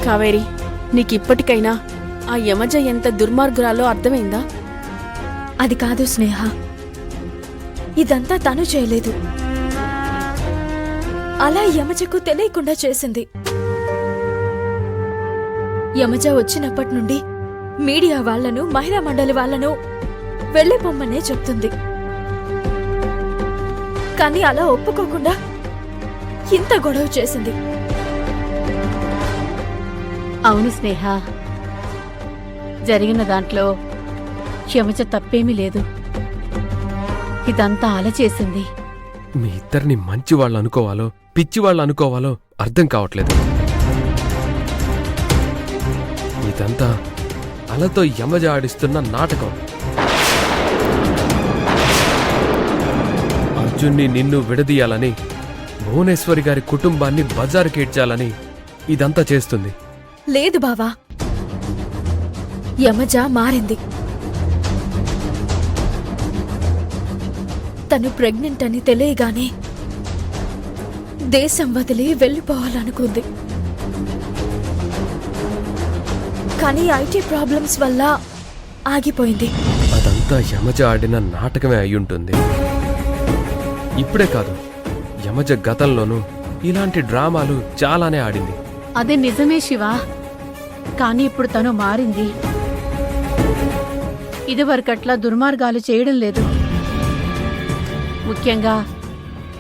కావేరి, నీకిప్పటికైనా ఆ యమజ ఎంత దుర్మార్గురాలో అర్థమైందా? అది కాదు స్నేహ, ఇదంతా తను చేయలేదు. అలా యమజకు తెలియకుండా చేసింది. యమజ వచ్చినప్పటి నుండి మీడియా వాళ్లను, మహిళా మండలి వాళ్లను వెళ్లిపోమ్మనే చెప్తుంది. కానీ అలా ఒప్పుకోకుండా ఇంత గొడవ చేసింది. అవును స్నేహ, జరిగిన దాంట్లో యమజ తప్పేమీ లేదు. ఇదంతా అలా చేసింది. మీ ఇద్దరిని మంచివాళ్ళు అనుకోవాలో పిచ్చివాళ్ళు అనుకోవాలో అర్థం కావట్లేదు. ఇదంతా అలతో యమజ ఆడిస్తున్న నాటకం. అర్జున్ని నిన్ను విడదీయాలని, భువనేశ్వరి గారి కుటుంబాన్ని బజారుకేడ్చాలని ఇదంతా చేస్తుంది. లేదు బావా, యమజ మారింది. తను ప్రెగ్నెంట్ అని తెలియగానే దేశం వదిలి వెళ్ళిపోవాలనుకుంది. కానీ ఐటీ ప్రాబ్లమ్స్ వల్ల ఆగిపోయింది. అదంతా యమజ ఆడిన నాటకమే అయ్యుంటుంది. ఇప్పుడే కాదు, యమజ గతంలోనూ ఇలాంటి డ్రామాలు చాలానే ఆడింది. అదే నిజమే శివ, కానీ ఇప్పుడు తను మారింది. ఇదివరకట్లా దుర్మార్గాలు చేయడం లేదు. ముఖ్యంగా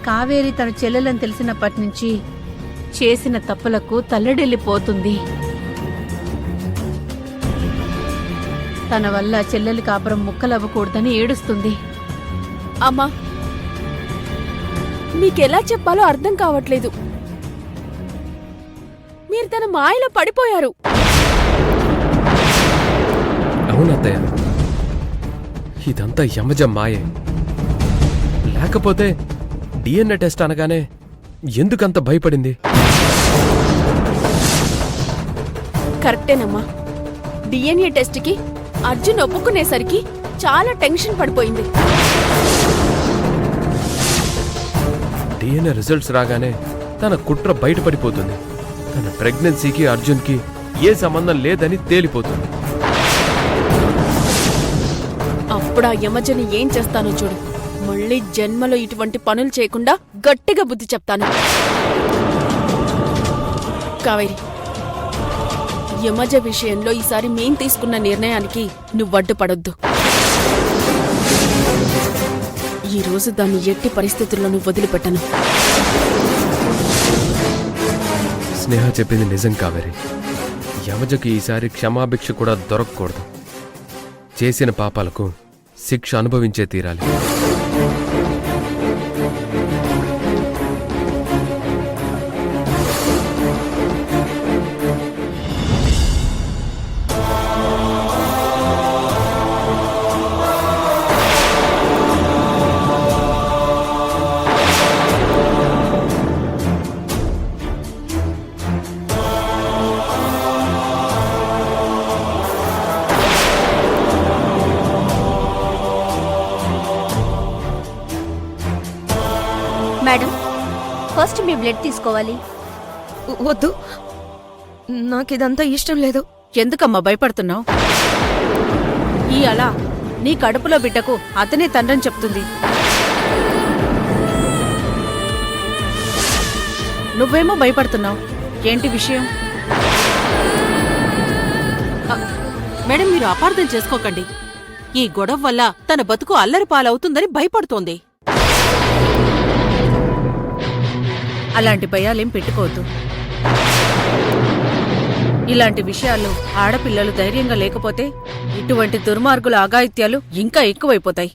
కావేరి తన చెల్లెలని తెలిసినప్పటి నుంచి చేసిన తప్పులకు తల్లడిల్లిపోతుంది. తన వల్ల చెల్లెలి కాపురం ముక్కలవ్వకూడదని ఏడుస్తుంది. అమ్మా, మీకెలా చెప్పాలో అర్థం కావట్లేదు. మీరు తన మాయలో పడిపోయారు. అవునత్తయ్య, ఇదంతా యమజ మాయే. లేకపోతే డిఎన్ఏ టెస్ట్ అనగానే ఎందుకంత భయపడింది? కరెక్టేనమ్మా. డిఎన్ఏ టెస్ట్కి అర్జున్ ఒప్పుకునేసరికి చాలా టెన్షన్ పడిపోయింది. డిఎన్ఏ రిజల్ట్స్ రాగానే తన కుట్ర బయటపడిపోతుంది. తన ప్రెగ్నెన్సీకి అర్జున్కి ఏ సంబంధం లేదని తేలిపోతుంది. అప్పుడు ఆ యమజని ఏం చేస్తానో చూడు. మళ్ళీ జన్మలో ఇటువంటి పనులు చేయకుండా గట్టిగా బుద్ధి చెప్తాను. కావేరి, యమజ విషయంలో ఈసారి మేం తీసుకున్న నిర్ణయానికి నువ్వడ్డుపడొద్దు. ఈరోజు దాన్ని ఎట్టి పరిస్థితుల్లోనూ వదిలిపెట్టను. స్నేహ చెప్పింది నిజం కావేరి. యమజకి ఈసారి క్షమాభిక్ష కూడా దొరకకూడదు. చేసిన పాపాలకు శిక్ష అనుభవించే తీరాలి. మేడం, ఫస్ట్ మీ బ్లడ్ తీసుకోవాలి. వద్దు, నాకిదంతా ఇష్టం లేదు. ఎందుకమ్మా భయపడుతున్నావు? ఈ అలా నీ కడుపులో బిడ్డకు అతనే తండ్రని చెప్తుంది. నువ్వేమో భయపడుతున్నావు. ఏంటి విషయం? మేడం, మీరు అపార్థం చేసుకోకండి. ఈ గొడవ వల్ల తన బతుకు అల్లరి పాలవుతుందని భయపడుతోంది. అలాంటి భయాలేం పెట్టుకోవద్దు. ఇలాంటి విషయాల్లో ఆడపిల్లలు ధైర్యంగా లేకపోతే ఇటువంటి దుర్మార్గుల అఘాయిత్యాలు ఇంకా ఎక్కువైపోతాయి.